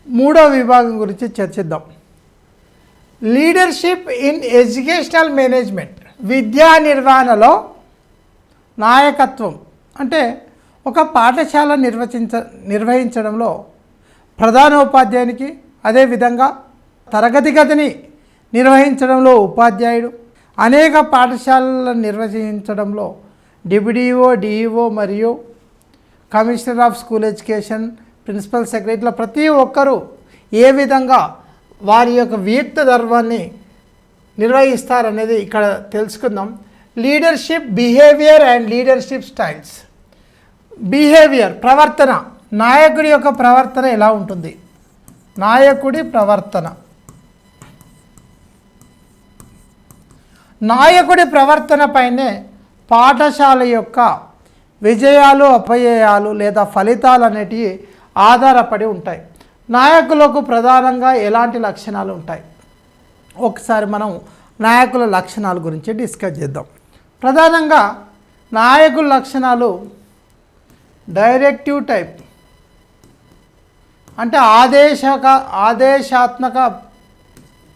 మూడో విభాగం గురించి చర్చిద్దాం. Leadership in educational management. విద్యా నిర్వహణలో నాయకత్వం అంటే ఒక పాఠశాల నిర్వహించడంలో ప్రధానోపాధ్యాయునికి, అదేవిధంగా తరగతి గదిని నిర్వహించడంలో ఉపాధ్యాయుడు, అనేక పాఠశాలలను నిర్వహించడంలో డిబిడిఓ, డిఈఓ మరియు commissioner of school education, principal secretary, ఇట్లా ప్రతి ఒక్కరూ ఏ విధంగా వారి యొక్క వియుక్త ధర్మాన్ని నిర్వహిస్తారనేది ఇక్కడ తెలుసుకుందాం. Leadership behaviour and leadership styles. Behaviour ప్రవర్తన, నాయకుడి యొక్క ప్రవర్తన ఎలా ఉంటుంది? నాయకుడి ప్రవర్తన. నాయకుడి ప్రవర్తన పైనే పాఠశాల యొక్క విజయాలు, అపజయాలు లేదా ఫలితాలు అనేటివి ఆధారపడి ఉంటాయి. నాయకులకు ప్రధానంగా ఎలాంటి లక్షణాలు ఉంటాయి? ఒకసారి మనం నాయకుల లక్షణాల గురించి డిస్కస్ చేద్దాం. ప్రధానంగా నాయకుల లక్షణాలు డైరెక్టివ్ టైప్, అంటే ఆదేశాత్మక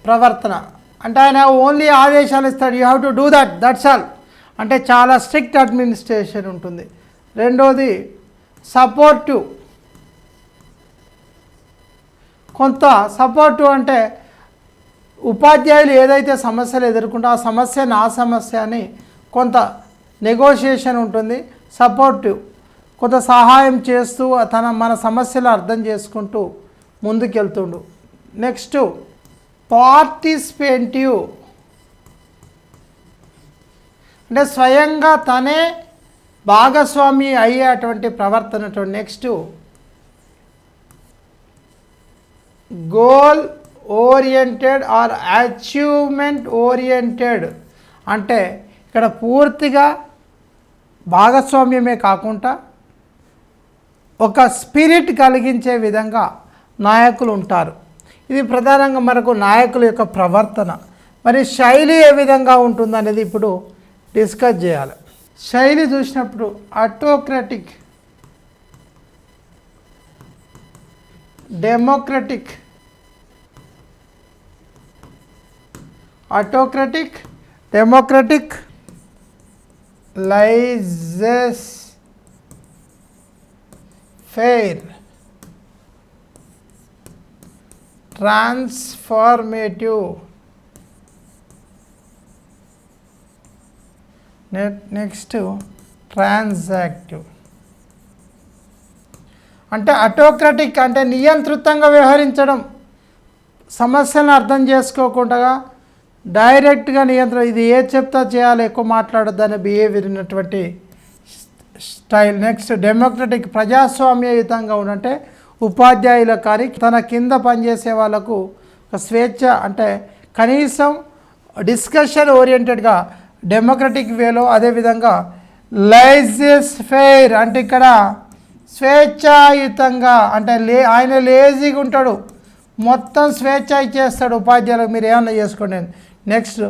ప్రవర్తన. అంటే ఆయన ఓన్లీ ఆదేశాలు ఇస్తాడు, you have to do that's all. అంటే చాలా స్ట్రిక్ట్ అడ్మినిస్ట్రేషన్ ఉంటుంది. రెండోది సపోర్టివ్. కొంత సపోర్టివ్ అంటే ఉపాధ్యాయులు ఏదైతే సమస్యలు ఎదుర్కొంటో ఆ సమస్య నా సమస్య అని కొంత నెగోషియేషన్ ఉంటుంది. సపోర్టివ్ కొంత సహాయం చేస్తూ మన సమస్యలు అర్థం చేసుకుంటూ ముందుకెళ్తుండు. నెక్స్ట్ పార్టిసిపేటివ్, అంటే స్వయంగా తనే భాగస్వామి అయ్యేటువంటి ప్రవర్తన. Next goal oriented or achievement oriented, అంటే ఇక్కడ పూర్తిగా భాగస్వామ్యమే కాకుండా ఒక స్పిరిట్ కలిగించే విధంగా నాయకులు ఉంటారు. ఇది ప్రధానంగా మనకు నాయకుల యొక్క ప్రవర్తన. మరి శైలి ఏ విధంగా ఉంటుందనేది ఇప్పుడు డిస్కస్ చేయాలి. శైలి చూసినప్పుడు autocratic, democratic, autocratic, democratic, laissez faire, transformative, next transactive. అంటే ఆటోక్రటిక్ అంటే నియంత్రితంగా వ్యవహరించడం, సమస్యలను అర్థం చేసుకోకుండా డైరెక్ట్గా నియంత్రణ, ఇది ఏ చెప్తా చేయాలి, ఎక్కువ మాట్లాడొద్దు అనే బిహేవియర్ ఉన్నటువంటి స్టైల్. నెక్స్ట్ డెమోక్రటిక్, ప్రజాస్వామ్యయుతంగా ఉన్నంటే ఉపాధ్యాయులకు కానీ తన కింద పనిచేసే వాళ్ళకు ఒక స్వేచ్ఛ, అంటే కనీసం డిస్కషన్ ఓరియంటెడ్గా డెమోక్రటిక్ వేలో. అదేవిధంగా లైజెస్ ఫెయిర్ అంటే ఇక్కడ స్వేచ్ఛాయుతంగా, అంటే ఆయన లేజీగా ఉంటాడు, మొత్తం స్వేచ్ఛ ఇచ్చేస్తాడు ఉపాధ్యాయులకు, మీరు ఏమన్నా చేసుకోండి. నెక్స్ట్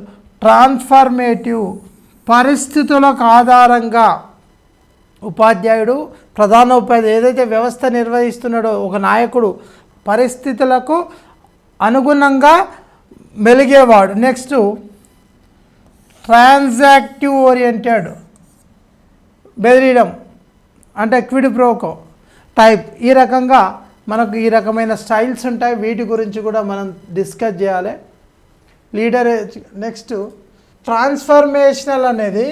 ట్రాన్స్ఫార్మేటివ్, పరిస్థితులకు ఆధారంగా ఉపాధ్యాయుడు, ప్రధానోపాధ్యాయుడు ఏదైతే వ్యవస్థ నిర్వహిస్తున్నాడో ఒక నాయకుడు పరిస్థితులకు అనుగుణంగా మెలిగేవాడు. నెక్స్ట్ ట్రాన్సాక్టివ్ ఓరియంటెడ్, బెదిరియడం అంటే క్విడ్ ప్రోకో టైప్. ఈ రకంగా మనకు ఈ రకమైన స్టైల్స్ ఉంటాయి. వీటి గురించి కూడా మనం డిస్కస్ చేయాలి. లీడర్. నెక్స్ట్ ట్రాన్స్ఫర్మేషనల్ అనేది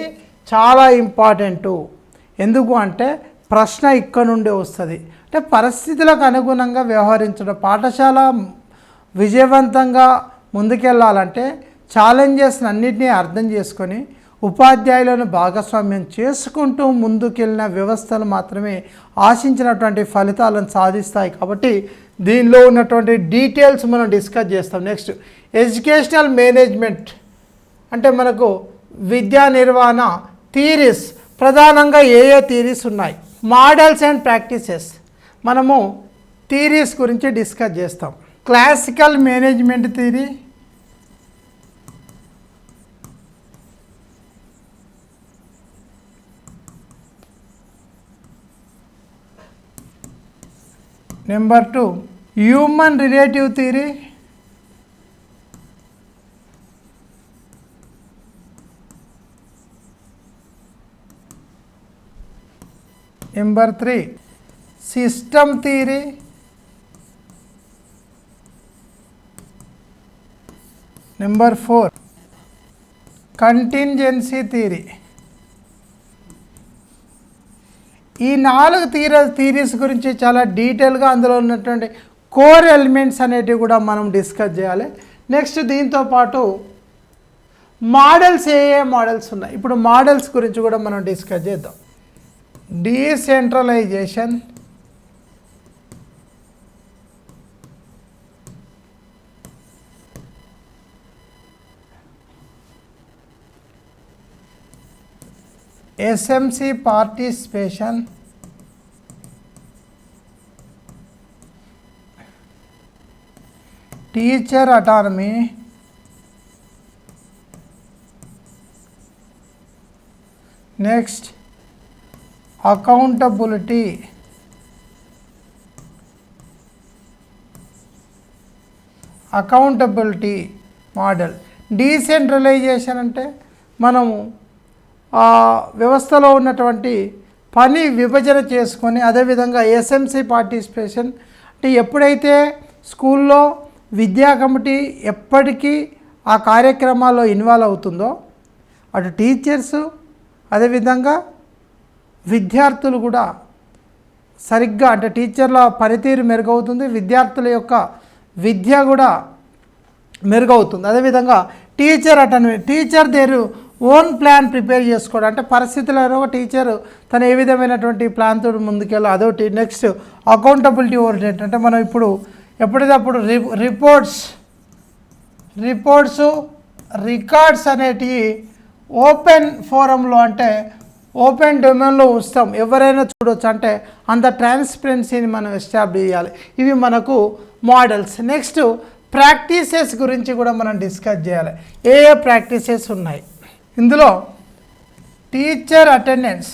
చాలా ఇంపార్టెంటు. ఎందుకు అంటే ప్రశ్న ఇక్కడ నుండి వస్తుంది. అంటే పరిస్థితులకు అనుగుణంగా వ్యవహరించడం. పాఠశాల విజయవంతంగా ముందుకెళ్ళాలంటే ఛాలెంజెస్ అన్నింటినీ అర్థం చేసుకొని ఉపాధ్యాయులను భాగస్వామ్యం చేసుకుంటూ ముందుకెళ్ళిన వ్యవస్థలు మాత్రమే ఆశించినటువంటి ఫలితాలను సాధిస్తాయి. కాబట్టి దీనిలో ఉన్నటువంటి డీటెయిల్స్ మనం డిస్కస్ చేస్తాం. నెక్స్ట్ ఎడ్యుకేషనల్ మేనేజ్మెంట్ అంటే మనకు విద్యా నిర్వహణ థియరీస్, ప్రధానంగా ఏ థియరీస్ ఉన్నాయి, మోడల్స్ అండ్ ప్రాక్టీసెస్. మనము థియరీస్ గురించి డిస్కస్ చేస్తాం. Classical management theory, number 2 human relative theory, number 3 system theory, number 4 contingency theory. ఈ 4 థియరీస్ గురించి చాలా డీటెయిల్గా అందులో ఉన్నటువంటి కోర్ ఎలిమెంట్స్ అనేటివి కూడా మనం డిస్కస్ చేయాలి. నెక్స్ట్ దీంతో పాటు మోడల్స్ ఏ మోడల్స్ ఉన్నాయి, ఇప్పుడు మోడల్స్ గురించి కూడా మనం డిస్కస్ చేద్దాం. Decentralisation, SMC participation, teacher autonomy, next accountability, model. Decentralisation అంటే మనము వ్యవస్థలో ఉన్నటువంటి పని విభజన చేసుకొని, అదేవిధంగా ఎస్ఎంసి పార్టిసిపేషన్ అంటే ఎప్పుడైతే స్కూల్లో విద్యా కమిటీ ఎప్పటికీ ఆ కార్యక్రమాల్లో ఇన్వాల్వ్ అవుతుందో అటు టీచర్సు అదేవిధంగా విద్యార్థులు కూడా సరిగ్గా అంటే టీచర్ల పనితీరు మెరుగవుతుంది, విద్యార్థుల యొక్క విద్య కూడా మెరుగవుతుంది. అదేవిధంగా teacher attend teacher their own plan prepare చేసుకోవడం అంటే పరిస్థితులలో ఒక టీచర్ తను ఏ విధమైనటువంటి ప్లాన్ తోటి ముందుకెళ్ళి అదొకటి. నెక్స్ట్ అకౌంటబిలిటీ ఓరియంటెడ్ అంటే మనం ఇప్పుడు ఎప్పటికప్పుడు రికార్డ్స్ అనేటివి ఓపెన్ ఫోరంలో అంటే ఓపెన్ డొమైన్లో ఉంచుతాం, ఎవరైనా చూడవచ్చు, అంటే అంత ట్రాన్స్పరెన్సీని మనం ఎస్టాబ్లిష్ చేయాలి. ఇవి మనకు మోడల్స్. నెక్స్ట్ ప్రాక్టీసెస్ గురించి కూడా మనం డిస్కస్ చేయాలి. ఏ ప్రాక్టీసెస్ ఉన్నాయి ఇందులో? టీచర్ అటెండెన్స్,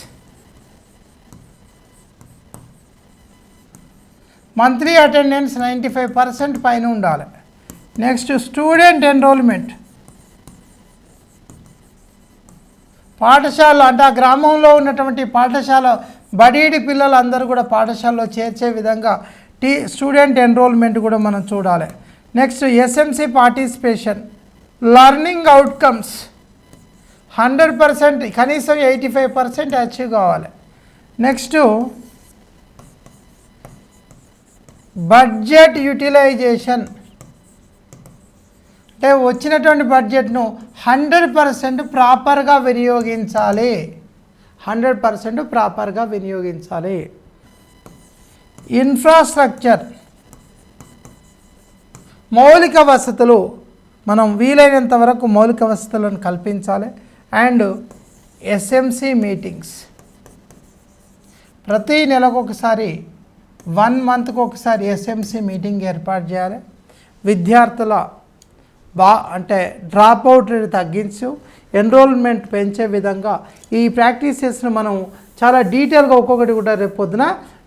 మంత్లీ అటెండెన్స్ 95% పైన ఉండాలి. నెక్స్ట్ స్టూడెంట్ ఎన్రోల్మెంట్, పాఠశాల అంటే ఆ గ్రామంలో ఉన్నటువంటి పాఠశాల బడీడి పిల్లలందరూ కూడా పాఠశాలలో చేర్చే విధంగా స్టూడెంట్ ఎన్రోల్మెంట్ కూడా మనం చూడాలి. Next SMC participation, learning outcomes 100% కనీసం 85% అచీవ్ కావాలి. నెక్స్ట్ బడ్జెట్ యూటిలైజేషన్ అంటే వచ్చినటువంటి బడ్జెట్ను 100% ప్రాపర్గా వినియోగించాలి, 100% ప్రాపర్గా వినియోగించాలి. ఇన్ఫ్రాస్ట్రక్చర్, మౌలిక వసతులు మనం వీలైనంత వరకు మౌలిక వసతులను కల్పించాలి. అండ్ ఎస్ఎంసి మీటింగ్స్ ప్రతి నెలకు ఒకసారి 1 మంత్కి ఒకసారి ఎస్ఎంసి మీటింగ్ ఏర్పాటు చేయాలి. విద్యార్థుల అంటే డ్రాప్ అవుట్ రేట్ తగ్గించు ఎన్రోల్మెంట్ పెంచే విధంగా ఈ ప్రాక్టీసెస్ను మనం చాలా డీటెయిల్గా ఒక్కొక్కటి కూడా రేపు పొద్దున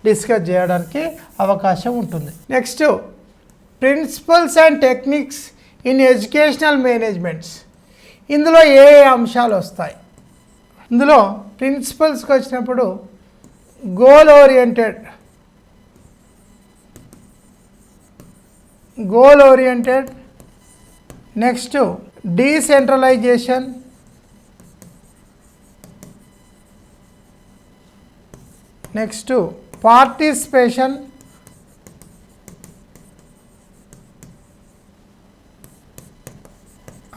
డిస్కస్ చేయడానికి అవకాశం ఉంటుంది. Next principles and techniques in educational managements. ఇందులో ఏ అంశాలు వస్తాయి? ఇందులో ప్రిన్సిపల్స్కి వచ్చినప్పుడు goal oriented, next decentralization, next participation,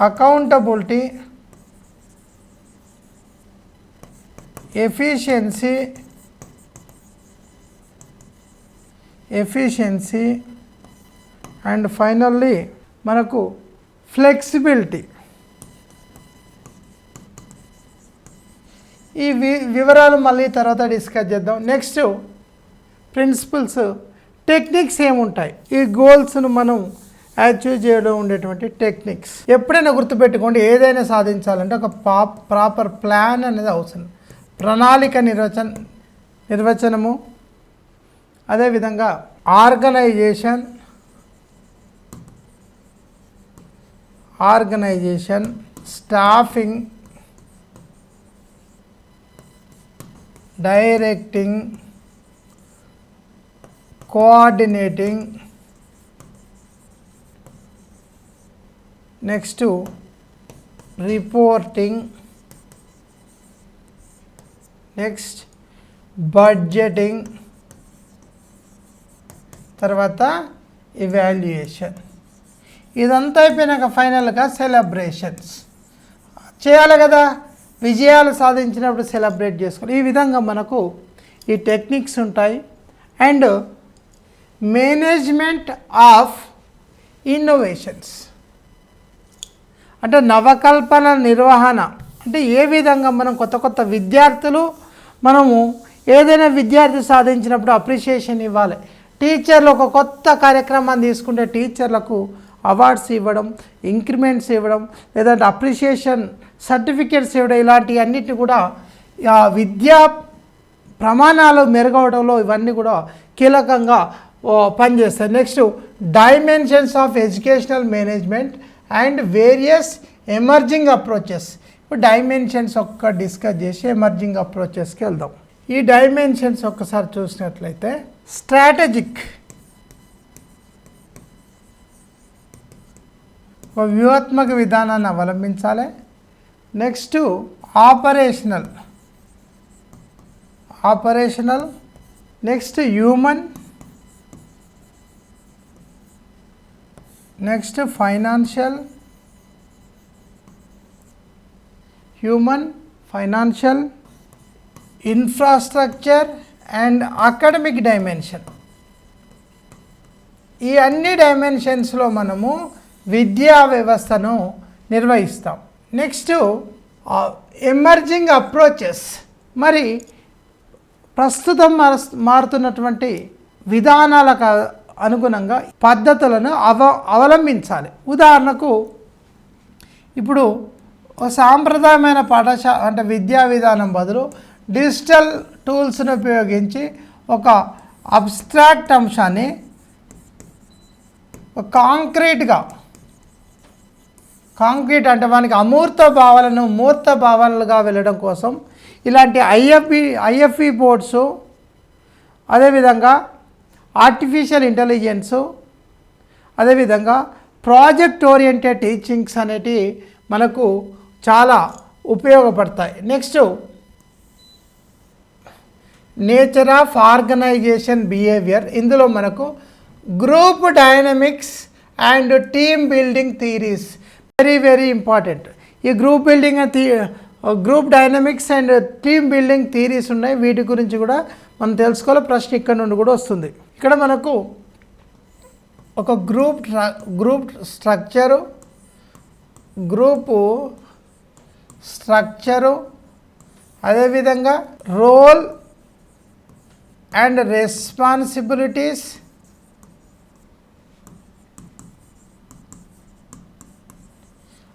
accountability, efficiency and finally మనకు ఫ్లెక్సిబిలిటీ. ఈ వివరాలు మళ్ళీ తర్వాత డిస్కస్ చేద్దాం. నెక్స్ట్ ప్రిన్సిపల్స్, టెక్నిక్స్ ఏముంటాయి, ఈ గోల్స్ను మనం అచీవ్ చేయడం ఉండేటువంటి టెక్నిక్స్. ఎప్పుడైనా గుర్తుపెట్టుకోండి, ఏదైనా సాధించాలంటే ఒక ప్రాపర్ ప్లాన్ అనేది అవసరం. ప్రణాళిక నిర్వచనము, అదేవిధంగా organization, organization, staffing, directing, coordinating, next reporting, next budgeting, తర్వాత ఇవాల్యుయేషన్. ఇదంతా అయిపోయినాక ఫైనల్గా సెలబ్రేషన్స్ చేయాలి కదా, విజయాలు సాధించినప్పుడు సెలబ్రేట్ చేసుకోవాలి. ఈ విధంగా మనకు ఈ టెక్నిక్స్ ఉంటాయి. అండ్ మేనేజ్మెంట్ ఆఫ్ ఇన్నోవేషన్స్ అంటే నవకల్పన నిర్వహణ, అంటే ఏ విధంగా మనం కొత్త కొత్త విద్యార్థులు, మనము ఏదైనా విద్యార్థి సాధించినప్పుడు అప్రిషియేషన్ ఇవ్వాలి. టీచర్లు ఒక కొత్త కార్యక్రమాన్ని తీసుకుంటే టీచర్లకు అవార్డ్స్ ఇవ్వడం, ఇంక్రిమెంట్స్ ఇవ్వడం, లేదంటే అప్రిషియేషన్ సర్టిఫికేట్స్ ఇవ్వడం, ఇలాంటి అన్నిటిని కూడా విద్యా ప్రమాణాలు మెరుగవడంలో ఇవన్నీ కూడా కీలకంగా పనిచేస్తాయి. Next dimensions of educational management and various emerging approaches. ఇప్పుడు డైమెన్షన్స్ ఒక్క డిస్కస్ చేసి ఎమర్జింగ్ అప్రోచెస్కి వెళ్దాం. ఈ డైమెన్షన్స్ ఒక్కసారి చూసినట్లయితే స్ట్రాటజిక్, ఒక వ్యూహాత్మక విధానాన్ని అవలంబించాలి. Next operational, next human, next financial, infrastructure and academic dimension. ఈ అన్ని డైమెన్షన్స్లో మనము విద్యా వ్యవస్థను నిర్వహిస్తాం. నెక్స్ట్ ఎమర్జింగ్ అప్రోచెస్, మరి ప్రస్తుతం మారుతున్నటువంటి విధానాలకు అనుగుణంగా పద్ధతులను అవలంబించాలి. ఉదాహరణకు ఇప్పుడు సాంప్రదాయమైన పాఠశాల అంటే విద్యా విధానం బదులు డిజిటల్ టూల్స్ను ఉపయోగించి ఒక అబ్స్ట్రాక్ట్ అంశాన్ని కాంక్రీట్ అంటే మనకి అమూర్త భావాలను మూర్త భావాలుగా వెళ్ళడం కోసం ఇలాంటి ఐఎఫ్ఈ బోర్డ్సు, అదేవిధంగా ఆర్టిఫిషియల్ ఇంటెలిజెన్సు, అదేవిధంగా ప్రాజెక్ట్ ఓరియంటెడ్ టీచింగ్స్ అనేటివి మనకు చాలా ఉపయోగపడతాయి. Next nature of organisation behaviour, ఇందులో మనకు group dynamics and team building theories very important. ఈ group dynamics and team building theories ఉన్నాయి, వీటి గురించి కూడా మనం తెలుసుకోవాలి. ప్రశ్న ఇక్కడ నుండి కూడా వస్తుంది. ఇక్కడ మనకు ఒక గ్రూప్ స్ట్రక్చరు, అదేవిధంగా role and responsibilities,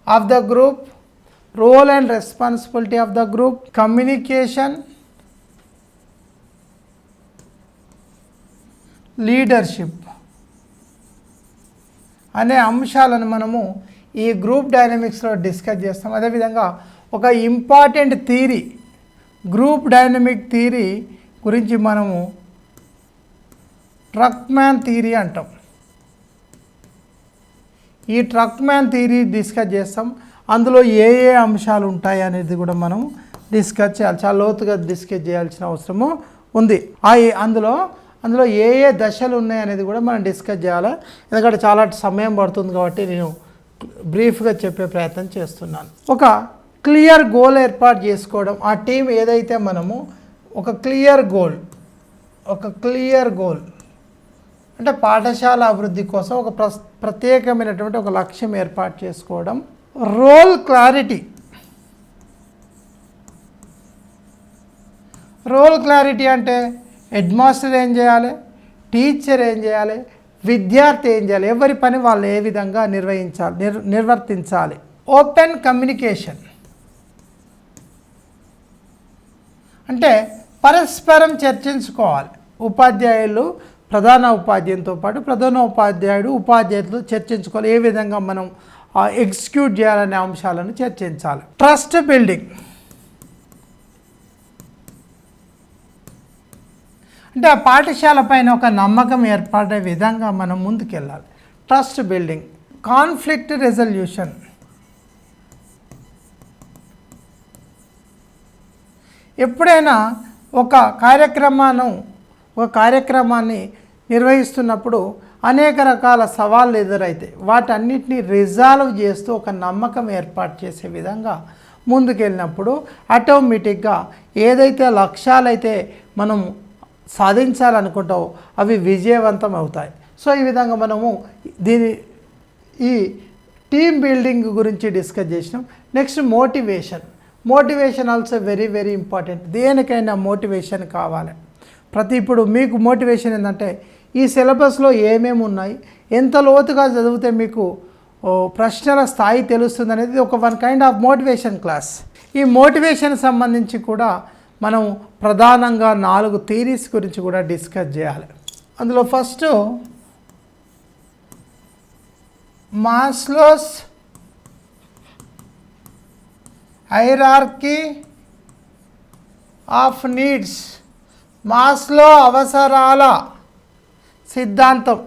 of the group, role and responsibility of the group, communication, leadership అనే అంశాలను మనము ఈ గ్రూప్ డైనమిక్స్లో డిస్కస్ చేస్తాం. అదేవిధంగా ఒక important theory, group dynamic theory గురించి మనము ట్రక్మ్యాన్ థియరీ అంటాం. ఈ ట్రక్మ్యాన్ థియరీ డిస్కస్ చేస్తాం. అందులో ఏ అంశాలు ఉంటాయి అనేది కూడా మనం డిస్కస్ చేయాలి, చాలా లోతుగా డిస్కస్ చేయాల్సిన అవసరము ఉంది. అందులో ఏ దశలు ఉన్నాయి అనేది కూడా మనం డిస్కస్ చేయాలి. ఎందుకంటే చాలా సమయం పడుతుంది కాబట్టి నేను బ్రీఫ్గా చెప్పే ప్రయత్నం చేస్తున్నాను. ఒక క్లియర్ గోల్ ఏర్పాటు చేసుకోవడం, ఆ టీం ఏదైతే మనము ఒక క్లియర్ గోల్ అంటే పాఠశాల అభివృద్ధి కోసం ఒక ప్రత్యేకమైనటువంటి ఒక లక్ష్యం ఏర్పాటు చేసుకోవడం. రోల్ క్లారిటీ అంటే హెడ్ మాస్టర్ ఏం చేయాలి, టీచర్ ఏం చేయాలి, విద్యార్థి ఏం చేయాలి, ఎవరి పని వాళ్ళు ఏ విధంగా నిర్వర్తించాలి. ఓపెన్ కమ్యూనికేషన్ అంటే పరస్పరం చర్చించుకోవాలి. ఉపాధ్యాయులు ప్రధాన ఉపాధ్యాయునితో పాటు ప్రధాన ఉపాధ్యాయుడు ఉపాధ్యాయులతో చర్చించుకోవాలి. ఏ విధంగా మనం ఎగ్జిక్యూట్ చేయాలనే అంశాలను చర్చించాలి. ట్రస్ట్ బిల్డింగ్ అంటే ఆ పాఠశాల పైన ఒక నమ్మకం ఏర్పడే విధంగా మనం ముందుకెళ్ళాలి. Trust building. Conflict resolution. ఎప్పుడైనా ఒక కార్యక్రమాన్ని నిర్వహిస్తున్నప్పుడు అనేక రకాల సవాళ్ళు ఎదురైతాయి. వాటన్నిటిని రిజాల్వ్ చేస్తూ ఒక నమ్మకం ఏర్పాటు చేసే విధంగా ముందుకెళ్ళినప్పుడు ఆటోమేటిక్గా ఏదైతే లక్ష్యాలైతే మనం సాధించాలనుకుంటామో అవి విజయవంతం అవుతాయి. సో ఈ విధంగా మనము ఈ టీమ్ బిల్డింగ్ గురించి డిస్కస్ చేసినాం. Next motivation also very very important. దేనికైనా మోటివేషన్ కావాలి. ఇప్పుడు మీకు మోటివేషన్ ఏంటంటే ఈ సిలబస్లో ఏమేమి ఉన్నాయి, ఎంత లోతుగా చదివితే మీకు ప్రశ్నల స్థాయి తెలుస్తుంది అనేది ఒక one kind of motivation class. ఈ మోటివేషన్ సంబంధించి కూడా మనం ప్రధానంగా 4 థియరీస్ గురించి కూడా డిస్కస్ చేయాలి. అందులో first Maslow's hierarchy of needs. Maslow అవసరాల సిద్ధాంతం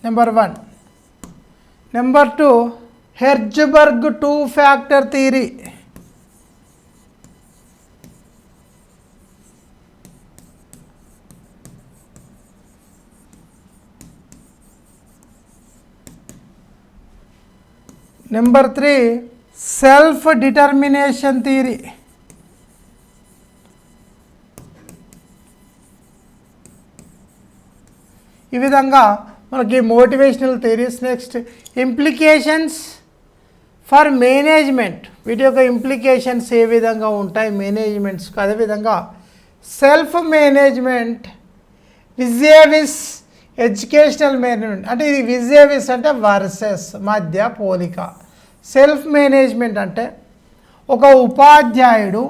number 1. Number 2 హెర్జ్బర్గ్ 2 factor theory. Number 3 self determination theory. ఈ విధంగా మనకి motivational theories. Next implications for management. వీటి యొక్క ఇంప్లికేషన్స్ ఏ విధంగా ఉంటాయి మేనేజ్మెంట్స్. అదేవిధంగా సెల్ఫ్ మేనేజ్మెంట్ విజేవిస్ ఎడ్యుకేషనల్ మేనేజ్మెంట్. అంటే ఇది విజేవిస్ అంటే వర్సెస్ మధ్య పోలిక. సెల్ఫ్ మేనేజ్మెంట్ అంటే ఒక ఉపాధ్యాయుడు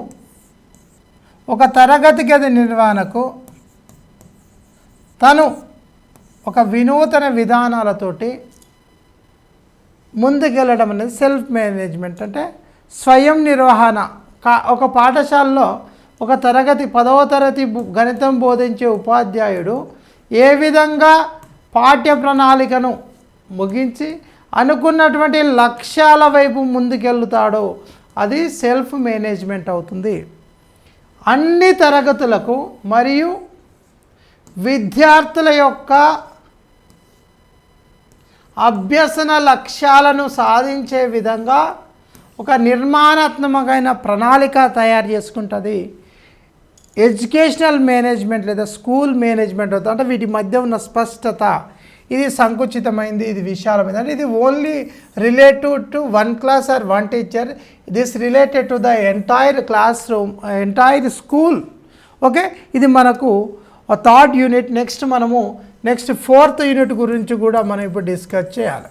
ఒక తరగతి గది నిర్వహణకు తను ఒక వినూతన విధానాలతోటి ముందుకెళ్ళడం అనేది సెల్ఫ్ మేనేజ్మెంట్. అంటే స్వయం నిర్వహణ. ఒక పాఠశాలలో ఒక తరగతి 10వ తరగతి గణితం బోధించే ఉపాధ్యాయుడు ఏ విధంగా పాఠ్య ప్రణాళికను ముగించి అనుకున్నటువంటి లక్ష్యాల వైపు ముందుకెళ్తాడో అది సెల్ఫ్ మేనేజ్మెంట్ అవుతుంది. అన్ని తరగతులకు మరియు విద్యార్థుల యొక్క అభ్యసన లక్ష్యాలను సాధించే విధంగా ఒక నిర్మాణాత్మకమైన ప్రణాళిక తయారు చేసుకుంటుంది ఎడ్యుకేషనల్ మేనేజ్మెంట్ లేదా స్కూల్ మేనేజ్మెంట్ అవుతుంది. అంటే వీటి మధ్య ఉన్న స్పష్టత, ఇది సంకుచితమైంది, ఇది విశాలమైంది. అంటే ఇది only relative to 1 class or 1 teacher. This related to the entire classroom, entire school. Okay, ఇది మనకు 3rd unit. Next 4th unit గురించి కూడా మనం ఇప్పుడు డిస్కస్ చేయాలి.